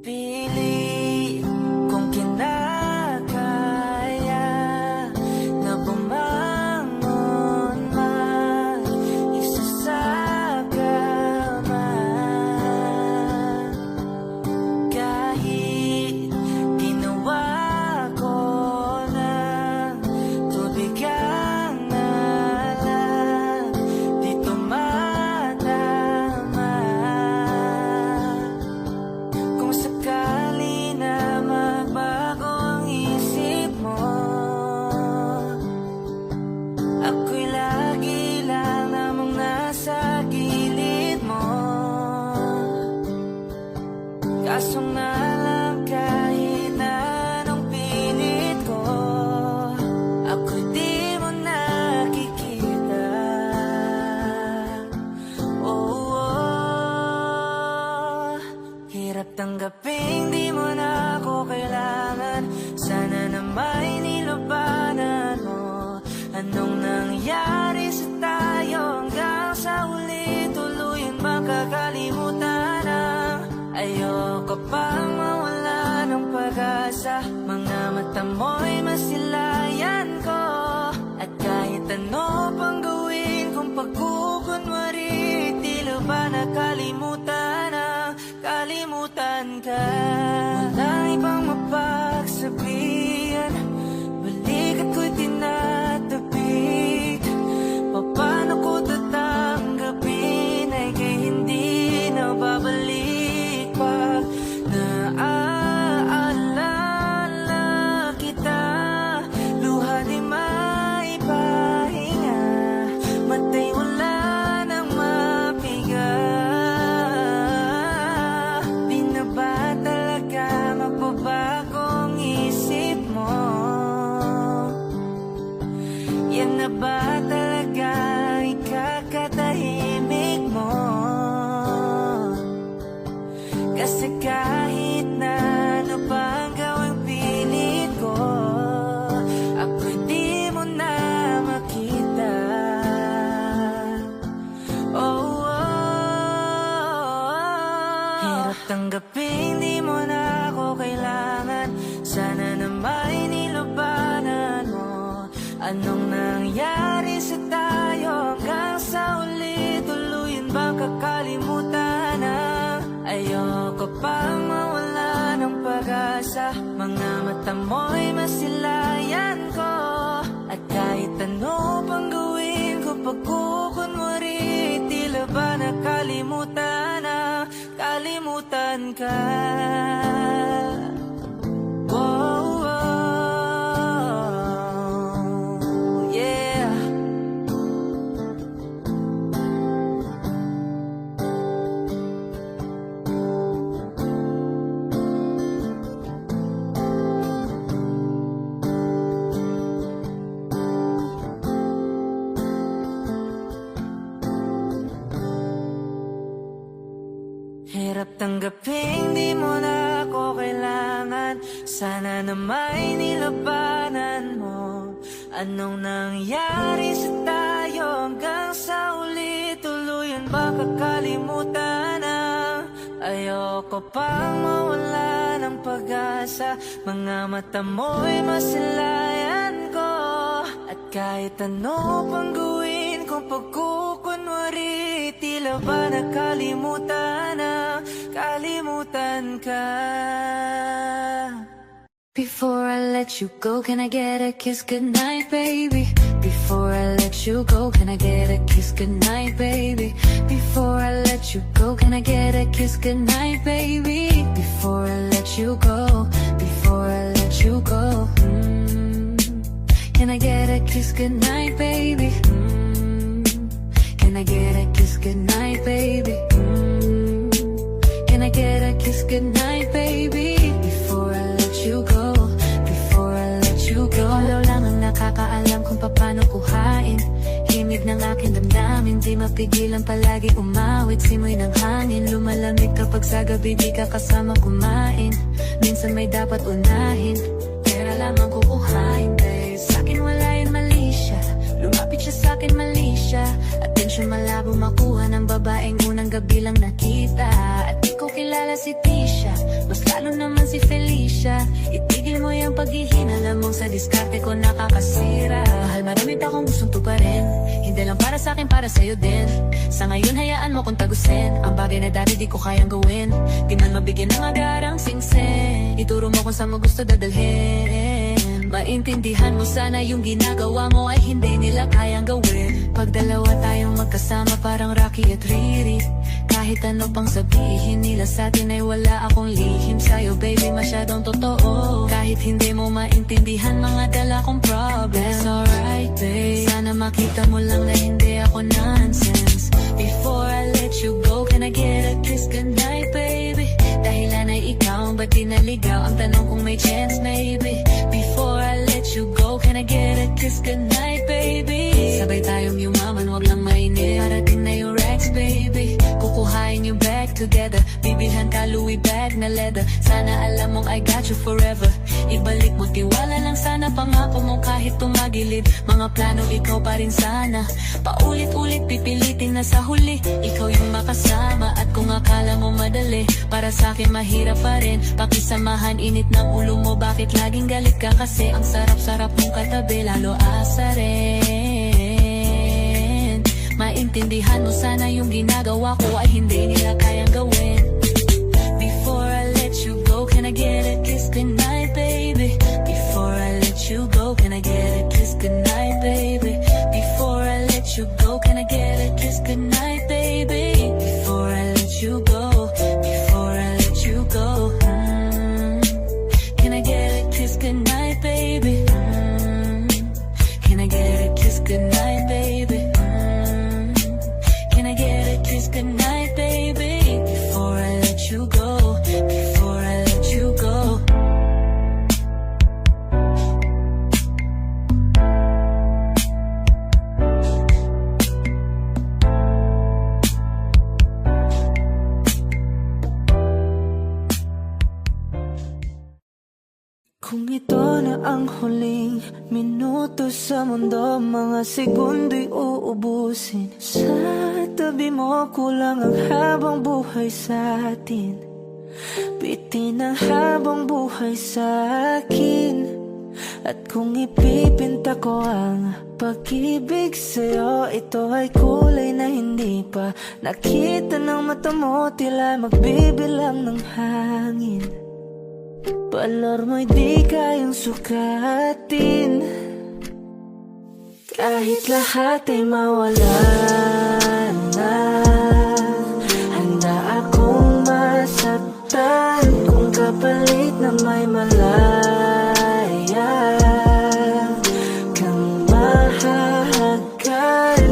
Pili kung kinakaya na bumangon mag-isa sa kama. Kahit ginawa ko ng tubig ang alam, di tumatama. Kung sakali na magbago ang isip mo, ako'y lagi lang namang nasa gilid mo. Kaso nga lang kahit na anong pilit ko, ako'y di mo nakikita. Oh, oh. Hirap tanggaping di mo na ako kailangan. Sana na may nilabanan mo. Anong nangyari sa tayo hanggang sa huli? Tuluyan makakalimutan na. Ayoko pang mawala ng pag-asa. Mga mata mo'y masilayan ko. At kahit ano pang gawin kung pagkukunwari, tila ba nakalimutan na, kalimutan ka. Walang ibang mapagsabihan, balik at ko'y tinatapik. Paano ko tatanggapin ay kay hindi na babalik pag naaalala kita. Luha di maipahinga, matay wala nang mapiga. Di na ba talaga magbabago ang isip mo? Yan na ba talaga ikakatahimik mo? Kasi kahit na ano pa ang gawing pilit ko, ako'y di mo na makita. Oh, oh. Hirap tanggapin di mo na ako kailangan. Sana na may nilabanan mo. Anong nangyari sa tayo hanggang sa uli? Tuluyan ba kakalimutan na? Ayoko pang mawala ng pag-asa. Mga mata mo'y masilayan ko. At kahit ano pang gawin ko pagkukunwari, tila ba nakalimutan na, kalimutan ka. Whoa, whoa, yeah. Hirap tanggaping di mo na ako kailangan. Sana na may nilabanan mo. Anong nangyari sa tayo hanggang sa uli? Tuluyan ba kakalimutan na? Ayoko pang mawala ng pag-asa. Mga mata mo'y masilayan ko. At kahit ano pang gawin kung pagkukunwari, tila ba nakalimutan na, kalimutan ka. Before I let you go, can I get a kiss goodnight, baby? Before I let you go, can I get a kiss goodnight, baby? Before I let you go, can I get a kiss goodnight, baby? Before I let you go, before I let you go, can I get a kiss goodnight, baby? Can I get a kiss goodnight, baby? Can I get a kiss goodnight, baby? Before I let you go, before I let you go. Ikaw lang ang nakakaalam kung paano kuhain himig ng aking damdamin. Di mapigilan palagi umawit, simoy ng hangin. Lumalamig kapag sa gabi di ka kasama kumain. Minsan may dapat unahin, pera lamang kukuhain, babe. Sa'kin wala yung mali siya, lumapit siya sa'kin mali siya. Atensyon malabo makuha ng babaeng unang gabi lang nakita. At di ko kilala si Tisha, mas lalo naman si Felicia. Itigil mo yung paghihinala mong sa diskarte ko nakakasira. Mahal, marami pa akong gustong tuparin, hindi lang para sa akin, para sa'yo din. Sa ngayon hayaan mo kong tagusin ang bagay na dati di ko kayang gawin. Di man mabigyan ng agarang singsing, ituro mo kung saan mo gusto dadalhin. Maintindihan mo sana yung ginagawa mo ay hindi nila kayang gawin. Pag dalawa tayong magkasama parang Rocky at Riri. Kahit ano pang sabihin nila sa atin ay wala akong lihim sa'yo, baby, masyadong totoo. Kahit hindi mo maintindihan mga dala kong problem, that's alright, babe. Sana makita mo lang na hindi ako nonsense. Before I let you go, can I get a kiss goodnight, baby? Dahilan ay ikaw, ba't di naligaw? Ang tanong kung may chance, maybe. Before I let you go, can I get a kiss goodnight, baby? Sabay tayong yumaman, wag lang mainit. Parating na yung Rex, baby. Kukuhain yung back together. Bibilhan ka Louis bag na leather. Sana alam mong I got you forever. Ibalik mo tiwala lang sana, pangako mo kahit tumagilid. Mga plano ikaw pa rin sana. Paulit-ulit pipilitin na sa huli ikaw yung makasama. At kung akala mo madali, para sa akin mahirap pa rin. Pakisamahan init ng ulo mo, bakit laging galit ka? Kasi ang sarap-sarap mong katabi, lalo asa rin. Maintindihan mo sana yung ginagawa ko ay hindi nila kayang gawin. Before I let you go, can I get a kiss goodnight, baby? Before I let you go, can I get a kiss goodnight, baby? Before I let you go, can I get a kiss goodnight, baby? Before I let you go, before I let you go, can I get a kiss goodnight, baby? Can I get a kiss goodnight, baby? Can I get a kiss goodnight, baby? Before I let you go, before I let you go. Kung ito na ang huling minuto sa mundo, mga segundo'y uubusin. Sa tabi mo kulang ang habang buhay sa atin. Bitin ang habang buhay sa akin. At kung ipipinta ko ang pag-ibig sa'yo, ito ay kulay na hindi pa nakita ng mata mo, tila magbibilang ng hangin. Balor mo'y di kayang sukatin. Kahit lahat ay mawala na, handa akong masaktan kung kapalit na may malaya kang mahahagkan.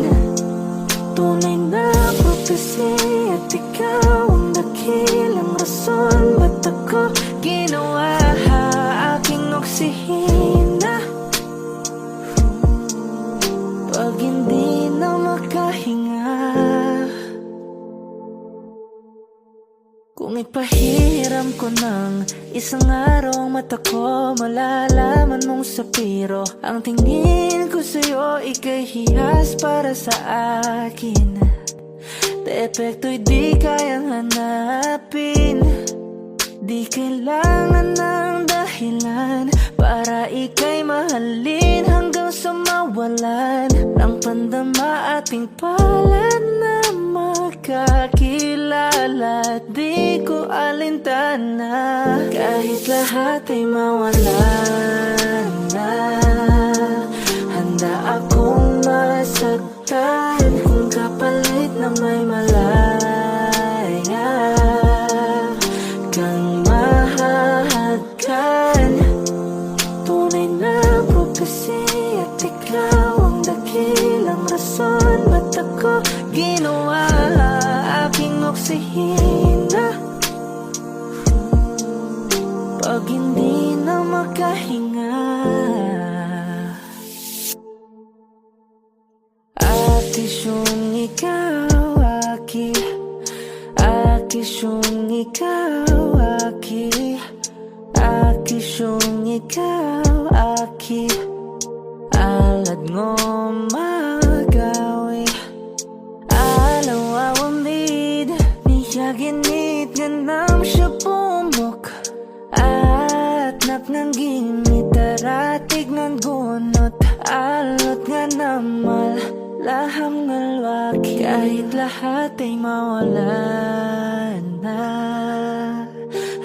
Tunay na prophecy at ikaw ang dakilang rason ba't ako ginawa aking oksihina. Pag hindi na makahinga, kung ipahiram ko ng isang araw ang mata ko, malalaman mong sapiro ang tingin ko sa'yo, ika'y hiyas para sa akin. Depekto'y di kayang hanapin. Di kailangan ng dahilan para ika'y mahalin hanggang sa mawalan ng pandama ating palad na magkakilala. Di ko alintana kahit lahat ay mawalan na, handa akong masaktan kung kapalit na may malaya kang mahahagkan. Tunay na prophecy at ikaw ang dakilang rason ba't ako ginawa aking oksihina. Pag hindi na makahinga, akisyong ikaw, akisyong ikaw, akisyong ikaw, alad ngo magawi alaw awamid niya ginit ganam siya bumok Kahit lahat ay mawala na,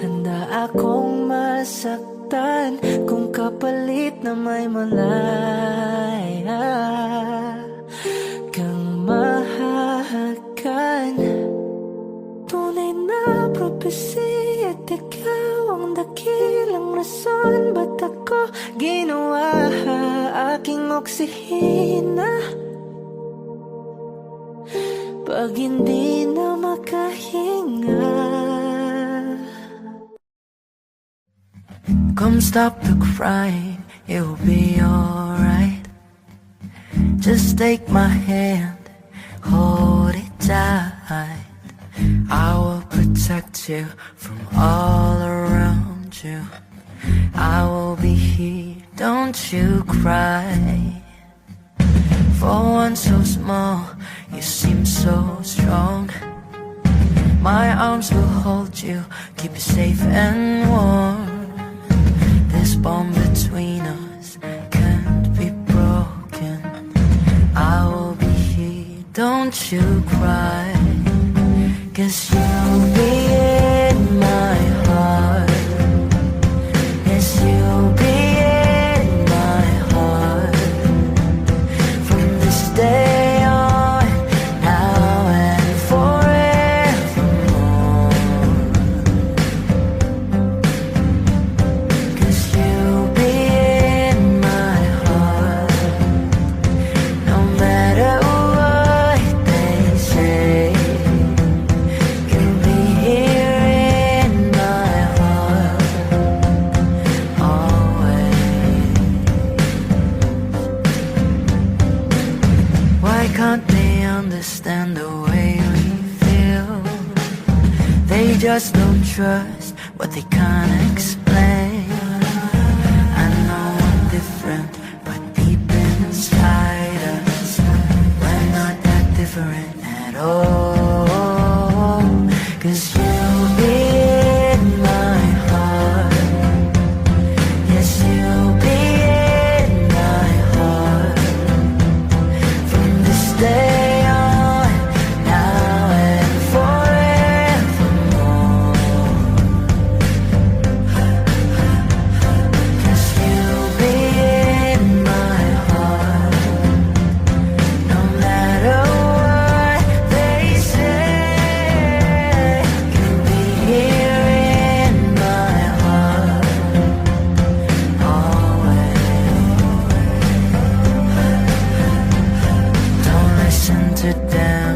handa akong masaktan kung kapalit na may malaya kang mahahagan. Tunay na propesya at ikaw ang dakilang rason ba't ako ginawa aking oksihina pag hindi na makahinga. Come stop the crying, it'll be alright. Just take my hand, hold it tight. I will protect you from all around you. I will be here, don't you cry. For one so small, you seem so strong. My arms will hold you, keep you safe and warm. This bond between us can't be broken. I will be here, don't you cry. 'Cause you'll be in my heart. Yes, you'll be in my heart. From this day on, now and forevermore. 'Cause you'll be in my heart. No matter what they say, you'll be here in my heart always. Why can't they understand the way we feel? They just don't trust what they can't explain. I know I'm different, but deep inside us, we're not that different at all. 'Cause you'll be in my heart. Yes, you'll be in my heart. From this day on, now and forevermore. 'Cause you'll be in my heart. No matter what they say, you'll be here in my heart always. Don't listen to them,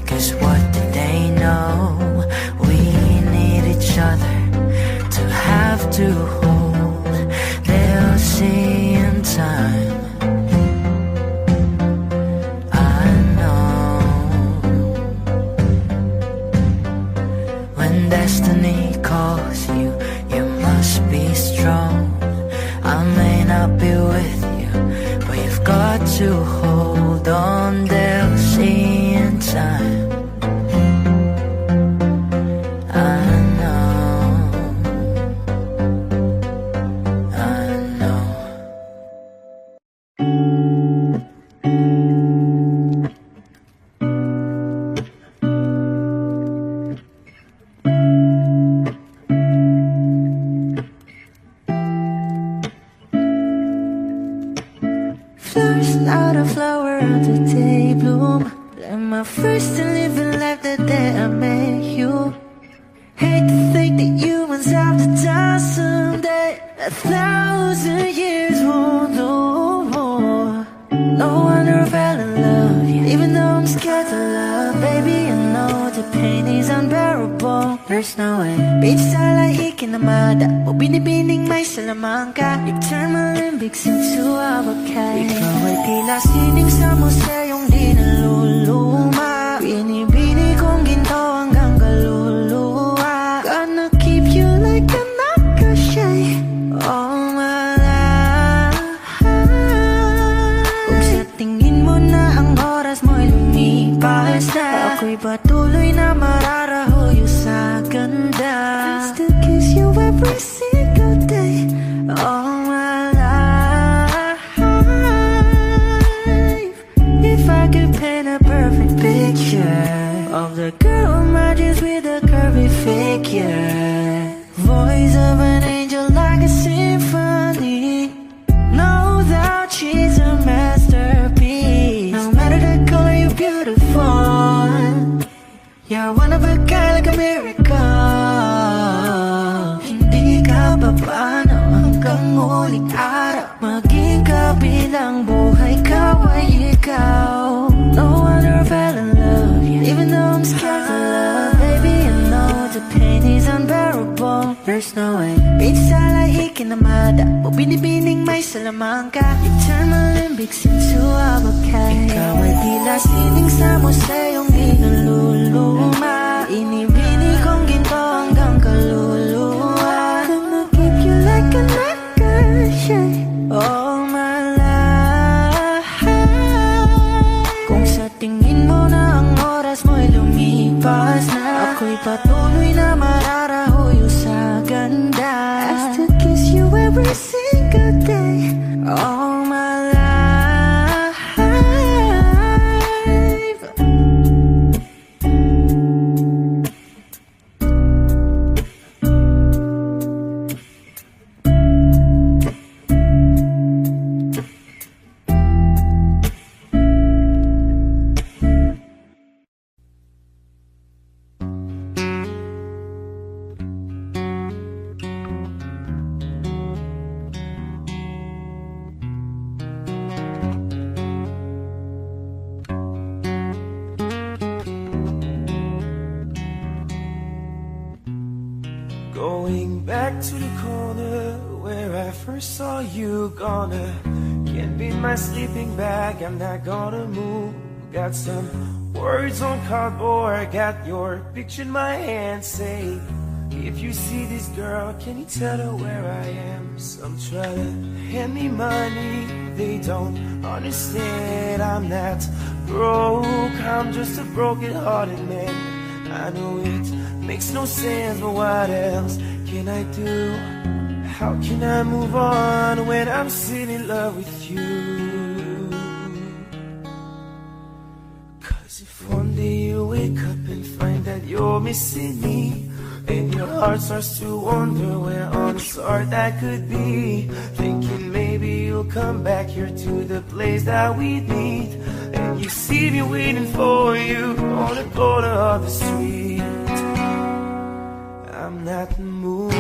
'cause what do they know? We need each other to have to hold. They'll see in time, I know. When destiny calls you, you must be strong. I may not be with you, but you've got to hold on. They'll see in time, I know, I know. Flowers not a flower of the day bloom. Like my first and living life the day I met you. Hate to think that humans have to die someday. 1,000 years won't know more. No wonder I fell in love, even though I'm scared to love. Baby, I know the pain is unbearable. There's no way beachside like ikinamada, o binibining may salamang ka. You turn my limbics into avocado. Ikaw ay tila sining sa museyong di naluluma. Binibini kong ginto hanggang kaluluwa. Gonna keep you like a nakashay all my life. Kung sa tingin mo na ang oras mo'y lumipas na, ako'y patuloy na mararahuyo sa ganda. I still kiss you every single day all my life. If I could paint a perfect picture, paano hanggang muling araw maging kabilang buhay ka ay ikaw. No wonder I fell in love, even though I'm scared to love. Baby, I know the pain is unbearable. There's no way Pinsala ikinamada o binibining may salamang ka. You turn my limbics into a bouquet. Ikaw ay tila sining sa museyong di naluluma. Inibini kong ginto hanggang kaluluwa. Gonna keep you like a necklace all my life. Kung sa tingin mo na ang oras mo'y lumipas na, ako'y patuloy na mararahuyo sa ganda. I still kiss you every single day all my life. Going back to the corner where I first saw you, gonna can't be my sleeping bag, I'm not gonna move. Got some words on cardboard, got your picture in my hand. Say, if you see this girl, can you tell her where I am? Some try to hand me money, they don't understand. I'm not broke, I'm just a broken-hearted man. I know it makes no sense, but what else can I do? How can I move on when I'm still in love with you? 'Cause if one day you wake up and find that you're missing me, and your heart starts to wonder where on this earth I could be, thinking maybe you'll come back here to the place that we meet, and you see me waiting for you on the corner of the street. I'm not moving,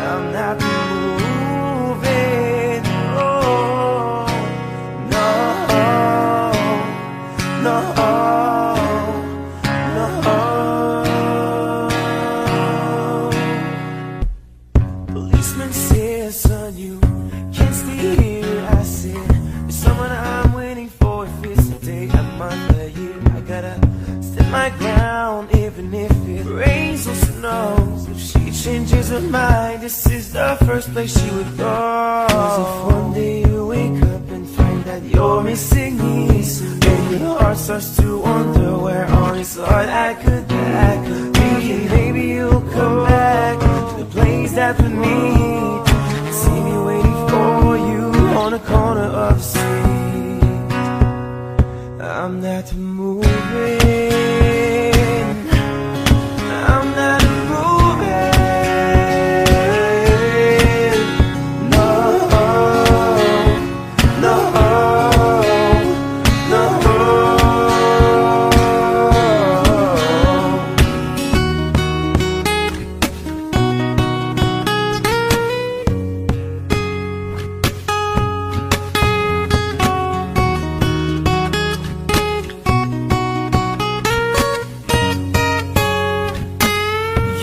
I'm not moving, oh, no, no, no. Policeman says, son, you can't stay here. I said, there's someone I'm waiting for. If it's a day, a month, a year, I gotta stand my ground, even if it rains or snows. If she changes her mind, this is the first place she would go. 'Cause if one day you wake up and find that you're missing me, and your heart starts to wonder where on this earth I could be, thinking maybe you'll come back to the place that we meet, see me waiting for you on the corner of the street. I'm not moving, I'm not moving, no, no, no.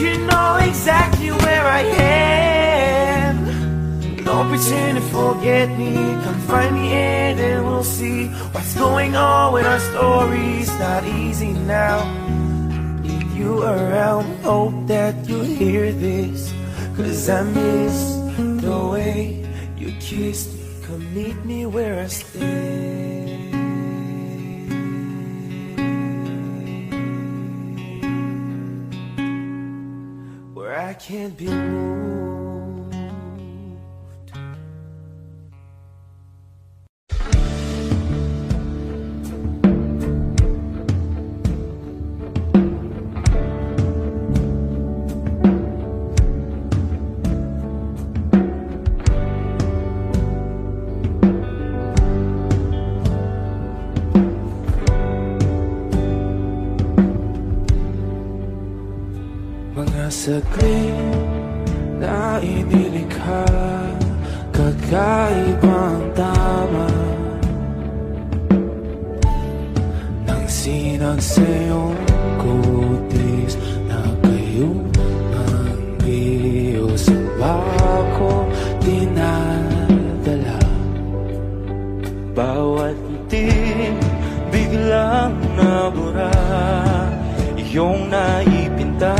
You know exactly where I am. Don't pretend to forget me. Come find me and then we'll see what's going on with our stories. Not easy now. Need you around. Hope that you'll hear this, 'cause I miss the way you kissed me. Come meet me where I stay, where I can't be moved. Mga saglit na inilikha, kakaibang tama nang sinag sa iyong kutis na kayo ang iyo sa bako dinadala. Bawat tin biglang nabura, iyong naipinta.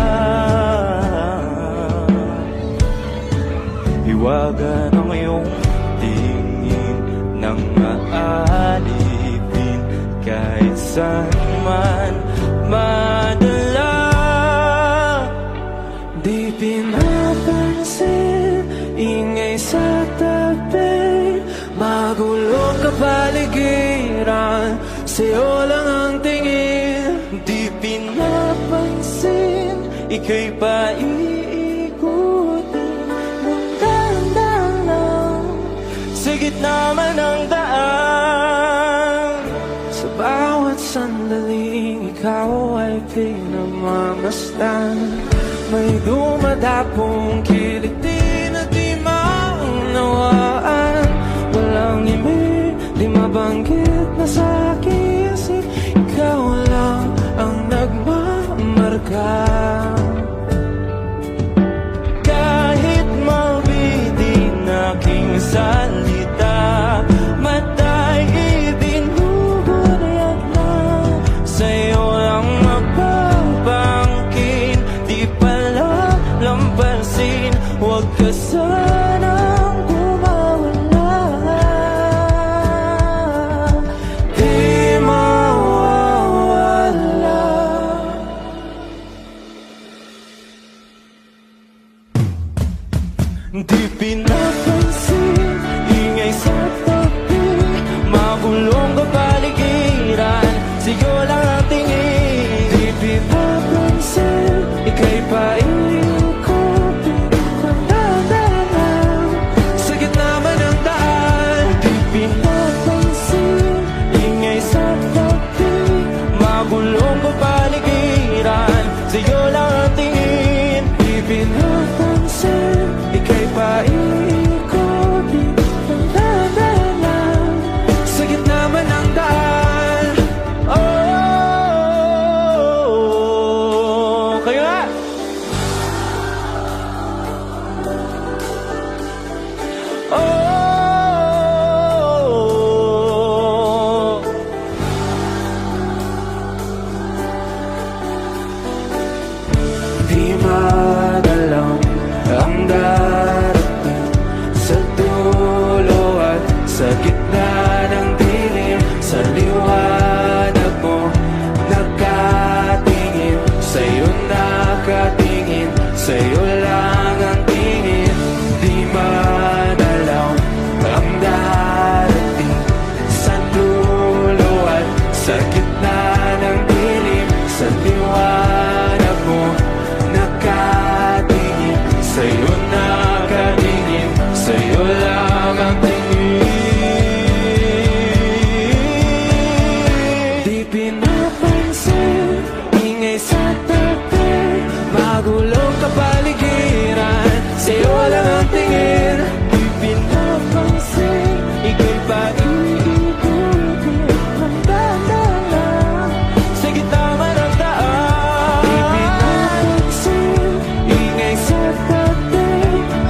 Hiwaga ng iyong tingin nang maalipin, kahit saan man madala. Di pinapansin, ingay sa tabi, magulong kapaligiran, sa'yo lang ang tingin. Di pinapansin, ika'y paiikutin ng dahan-dahan lang, sa gitna man ng daan. Sa bawat sandaling ikaw ay pinamamasdan, may dumadapong kiliti na di maunawaan. Walang imig, di mabanggit na sa aking isip, ikaw lang ang nagmamarka. Kahit mabitin aking salita, matay ibinubunayag na, sa'yo lang mapapangkin. Di pala lampasin, huwag ka sanang kumawala. Di mawawala. Di pinapansin, ingay sa tabi, magulong kapaligiran, sa'yo lang ang tingin. Di pinapansin, ika'y paiikutin ng dahan-dahan, sa gitna man ng daan. Di pinapansin, ingay sa tabi, magulong kapaligiran, sa'yo lang ang tingin. Di pinapansin, ika'y paiikutin ng dahan-dahan, sa gitna man ng daan. Oh, kayo nga! Oh, di madalang ang darating, sa dulo at sa gitna ng dilim, sa liwanag mo nakatingin, sa'yo nakatingin, sa'yo lang ang tingin. Di madalaw ang darating, sa dulo at sa gitna ng dilim, sa liwanag mo nakatingin, sa'yo nakatingin, sa'yo lang ang tingin. Di pinapansin, ingay sa tabi, magulong kapaligiran, sa'yo lang ang tingin. Di pinapansin, ika'y paiikutin ng dahan-dahan, sa gitna man ng daan. Di pinapansin, ingay sa tabi,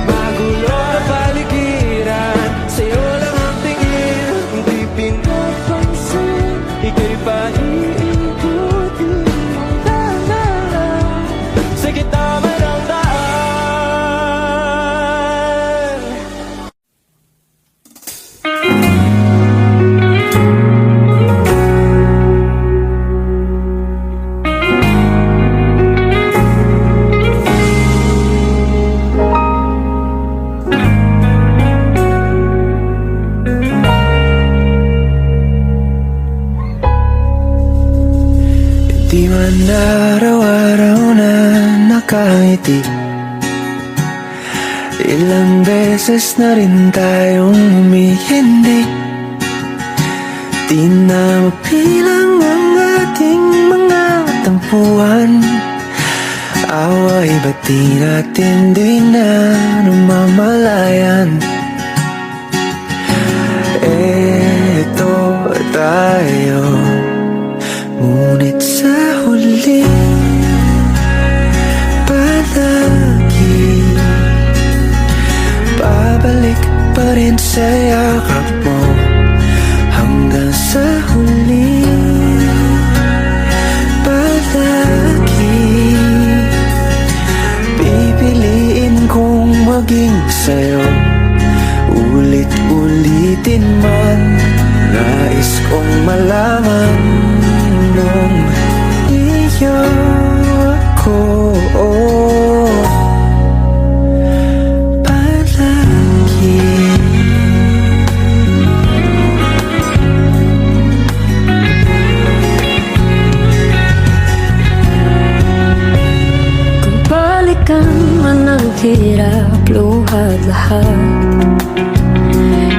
magulong kapaligiran, sa'yo lang ang tingin. Di pinapansin, ika'y paiikutin ng dahan-dahan, sa gitna man ng daan. Di man araw-araw na nakangiti, ilang beses na rin tayong humihindi. Di na mapilang ang ating mga tampuhan, Away ba't di natin di na namamalayan? Eto tayo, ngunit sa huli palagi babalik pa rin sa yakap mo. Hanggang sa huli palagi pipiliin kong maging sa'yo. Ulit-ulitin man, nais kong malaman nung iyo ako palagi. Kung balikan man ang hirap, luhad lahat,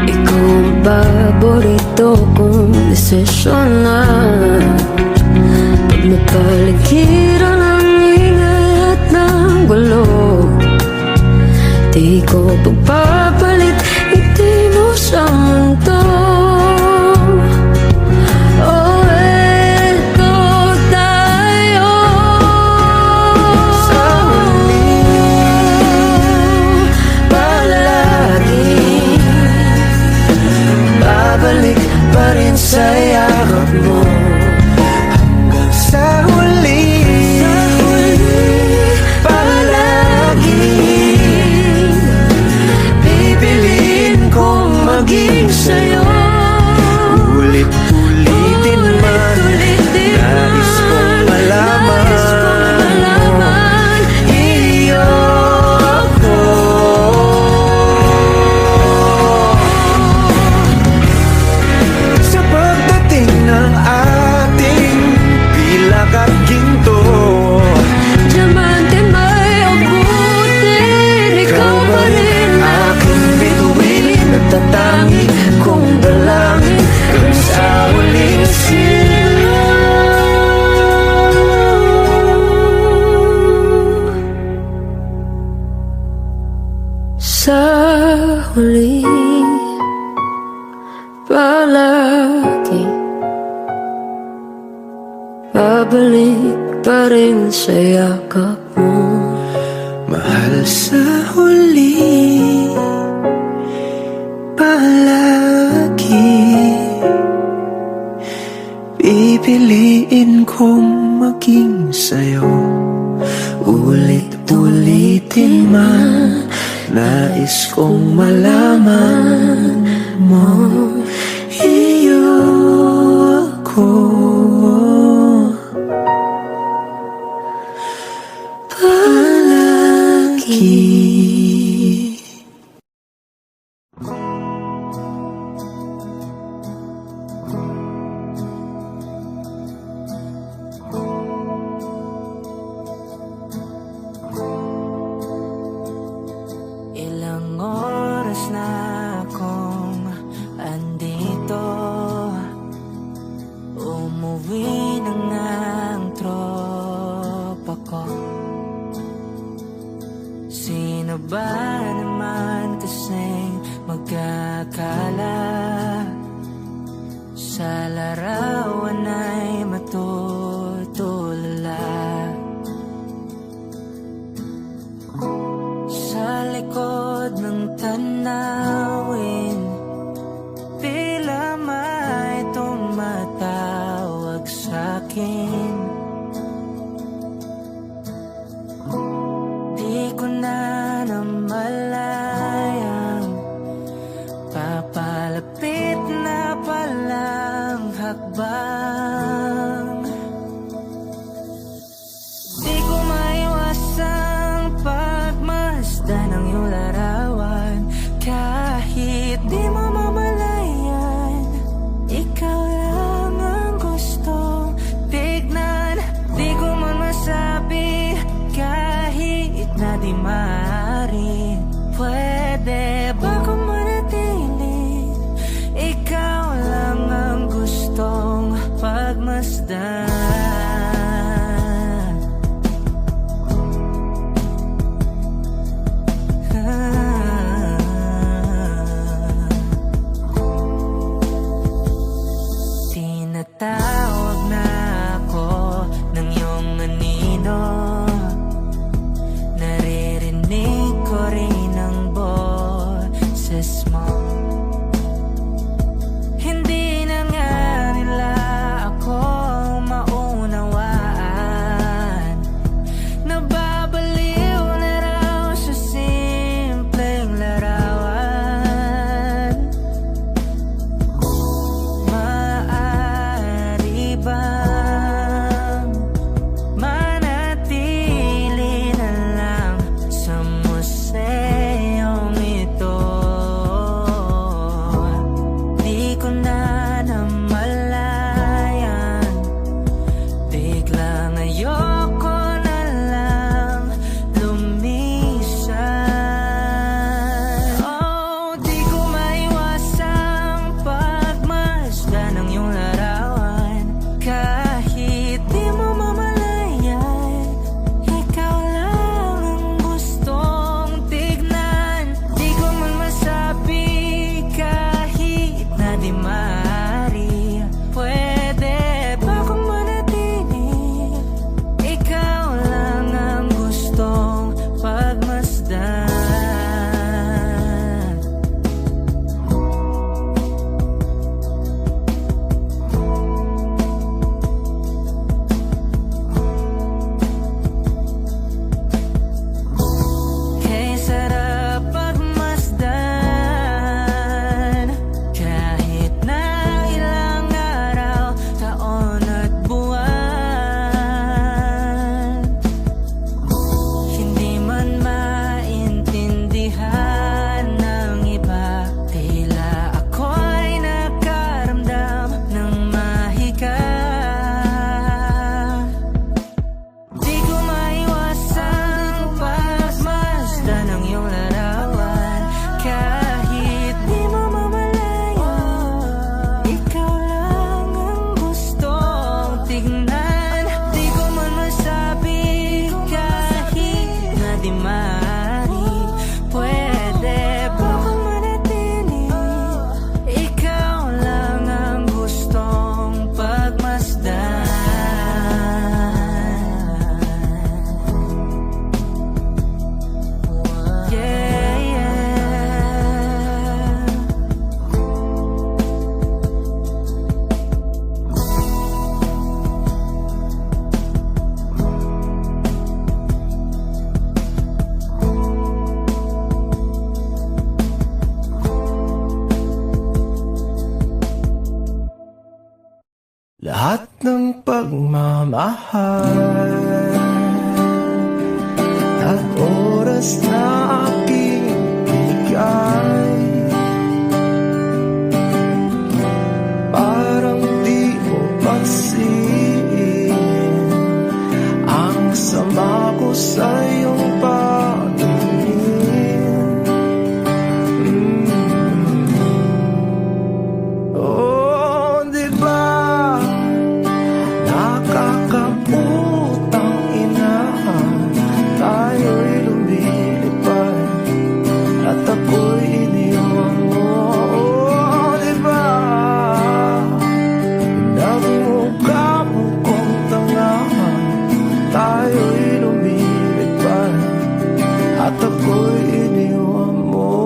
ikaw ang paborito kong desisyon na. Pag napaligiran ang ingay at ng gulo, di ko pagpapalit ngiti mo sa mundo. Oh, eto tayo Sa huli palagi babalik pa rin sa yakap mo. Hanggang sa huli palagi pipiliin kong maging sa'yo. Ulit-ulitin man, nais kong malaman iyo ako. Sa pagdating ng ating pilak at ginto, Diamante may abutin, ikaw pa rin aking bituin, nagtatangi kong dalangin hanggang sa huling sa huli palagi babalik pa rin sa yakap mo. mahal. Sa huli palagi pipiliin kong maging sa'yo. Ulit-ulitin man, nais kong malaman mo iyo ako palagi. Ilang oras na akong andito, umuwi na nga ang tropa ko. Sino ba naman kasing magkakala sa larawan ay matutulala? Sa likod ng tanawin, tila may tumatawag sa'kin. Di ko na namalayang papalapit na palang hakbang. Di ko maiwasang pagmasdan ng iyong larawan. Kahit di mo mamalayan, ikaw lang ang gustong tignan. Di ko man masabi kahit na di maaari. Pwede ba kung manatili? Ikaw lang ang gustong pagmasdan. di mari. Pwede ba manatili? Ikaw lang ang gustong pagmasdan. Yeah, yeah. Lahat ng pagmamahal at oras na aking bigay, parang di mo pansin ang sama ko sa iyong pagtingin. Oh, di ba? Nakakaputang ina, tayo'y lumilipad at ako'y iniwan mo. Oh, diba? Nagmukha mo kong tanga, tayo'y lumilipad at ako'y iniwan mo.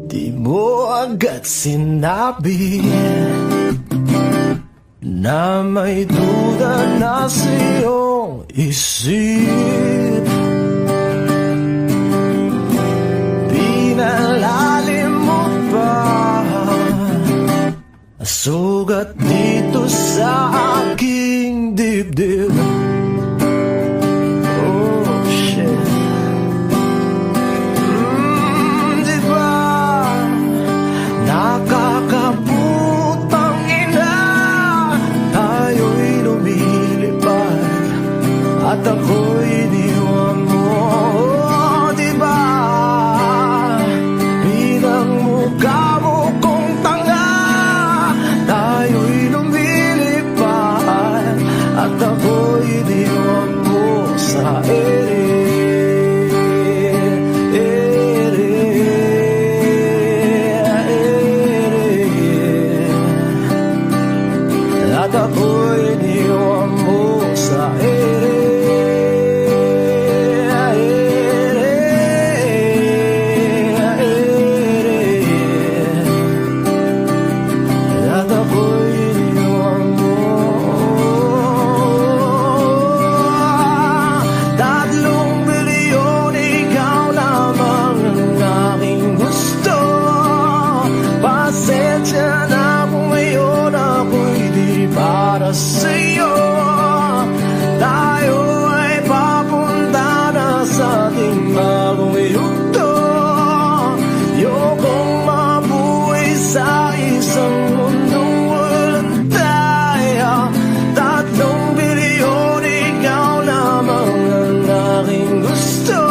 Di mo agad sinabi na may duda na sa iyong isip. Pinalalim mo pa sugat dito sa aking dibdib. Oh shit. Diba? Nakakaputang ina, tayo'y lumilipad at ako'y iniwan mo. Oh, diba? Pinagmukha mo kong tanga, tayo'y lumilipad at ako'y iniwan mo sa ere. At ako'y iniwan mo sa ere. At ako'y iniwan mo. 3 bilyon, ikaw lamang ang aking gusto. Pasensya na kung ngayon ako'y di para sa'yo. Tayo ay papunta na sa ating bagong yugto. Ayokong mabuhay sa isang mundong walang tayo. 3 bilyon, ikaw lamang ang aking gusto.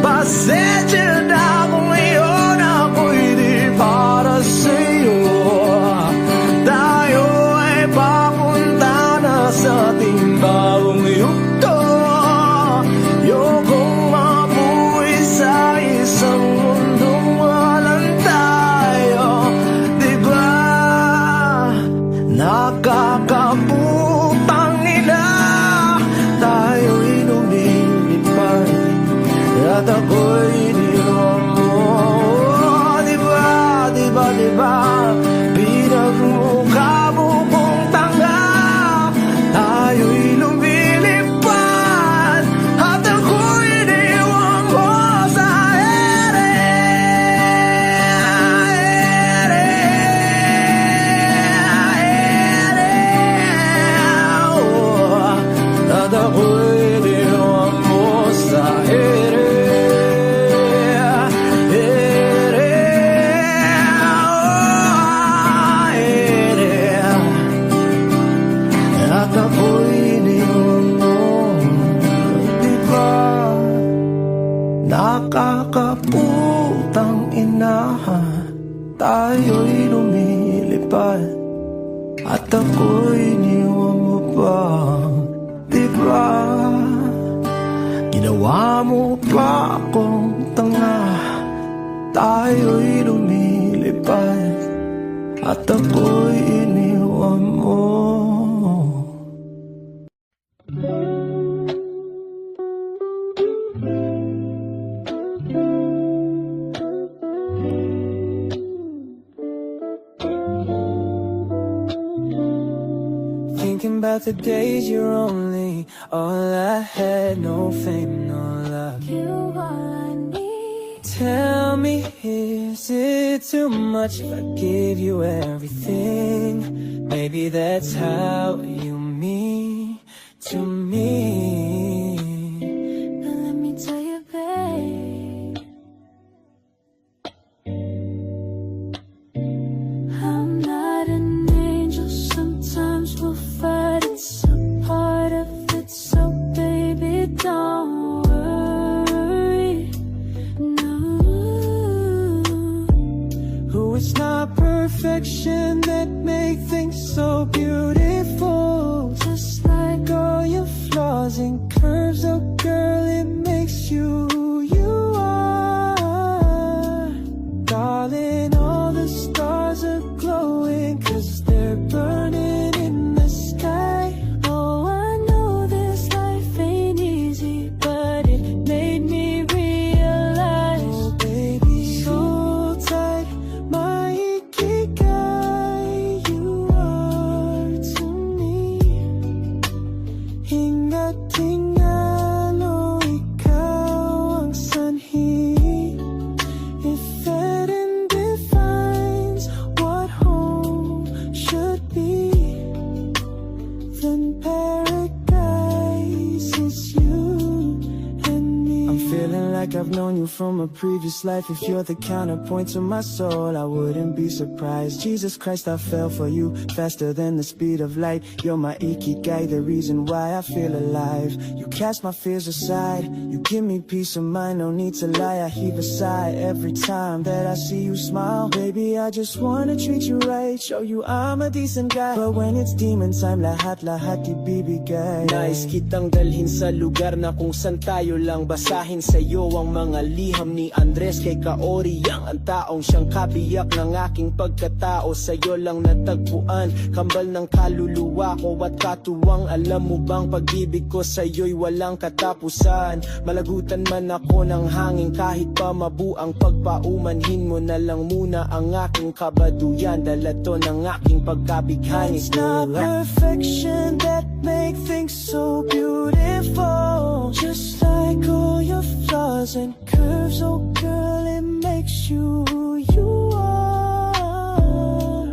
Pasensya na kung ngayon ako'y di para sa'yo. Tayo ay papunta na sa ating bagong yugto. Ayokong mabuhay sa isang mundong walang tayo. Diba? Nakakaputang ina, tayo'y lumilipad at ako'y iniwan mo. Diba? Diba? Diba? Pinagmukha mo kong tanga, tayo'y lumilipad at ako'y iniwan mo sa ere. Oh, at ako'y iniwan mo sa ere. At ako'y iniwan mo. Diba? Nakakaputang ina, tayo'y lumilipad at ako'y iniwan mo pa. Diba? Ginawa mo pa akong tanga, tayo'y lumilipad at ako'y iniwan mo. Thinking about the days you're only all I had, no fame, no love. You all I need. Tell me, is it too much if I give you everything? Maybe that's how you mean to me. But let me tell you, babe, I'm not an angel. Sometimes we'll fight, it's a part of it. So baby, don't worry, no. Who it's not perfection that make things so beautiful. Just like All your flaws and curves, oh girl, it makes you who you are. Darling, all the stars are glowing 'cause they're burning in the sky. oh, I know this life ain't easy, but it made me realize. Oh baby, so tight, my ikigai, you are to me. Hingat tingalo, ikaw ang sanhi. If heaven defines what home should be, then paradise is you and me. I'm feeling like I've known you from a previous life. If you're the counterpoint to my soul, I wouldn't be surprised. Jesus Christ, I fell for you faster than the speed of light. You're my ikigai, the reason why I feel alive. You cast my fears aside, you give me peace of mind. No need to lie, I heave a sigh every time that I see you smile. Baby, I just wanna treat you right, show you I'm a decent guy. But when it's demon time, lahat ibibigay. Nice kitang dalhin sa lugar na kung san tayo lang basahin sa'yo ang mga liham ni Andres kay Kaori. Ang taong siyang kabiyak ng aking pagkatao, sa'yo lang natagpuan. Kambal ng kaluluwa ko at katuwang. Alam mo bang pag-ibig ko sa'yo'y walang katapusan. Malagutan man ako ng hangin kahit pa mabuang pagpaumanhin mo na lang muna ang aking kabaduyan. Dala to ng aking pagkabighani. It's not perfection that make things so beautiful. Just like all your flaws and curves, oh girl, it makes you who you are.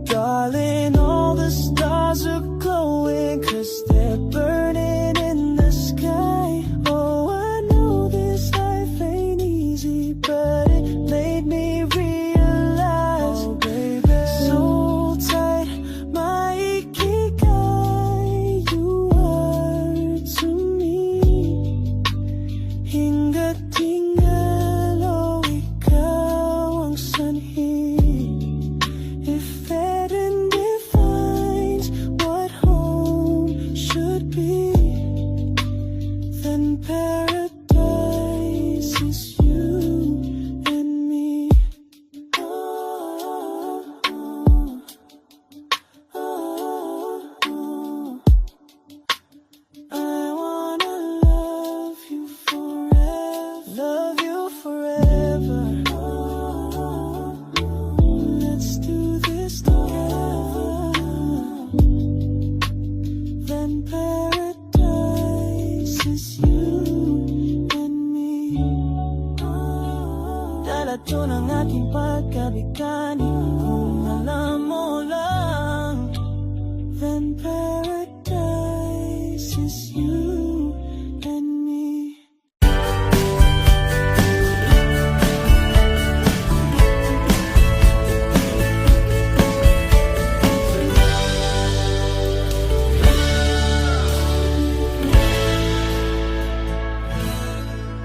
Darling, all the stars are glowing 'cause they're burning in the sky. Oh, I know this life ain't easy, but it made me realize. Oh baby, so tight, my ikigai, you are to me. Hingat tingalo, ikaw ang sanhi. If heaven defines what home should be, then paradise is you and me. Oh, oh, oh, oh. I wanna love you forever. Let's do this together. Then paradise is you and me. Dala to ng ating pagkabighani.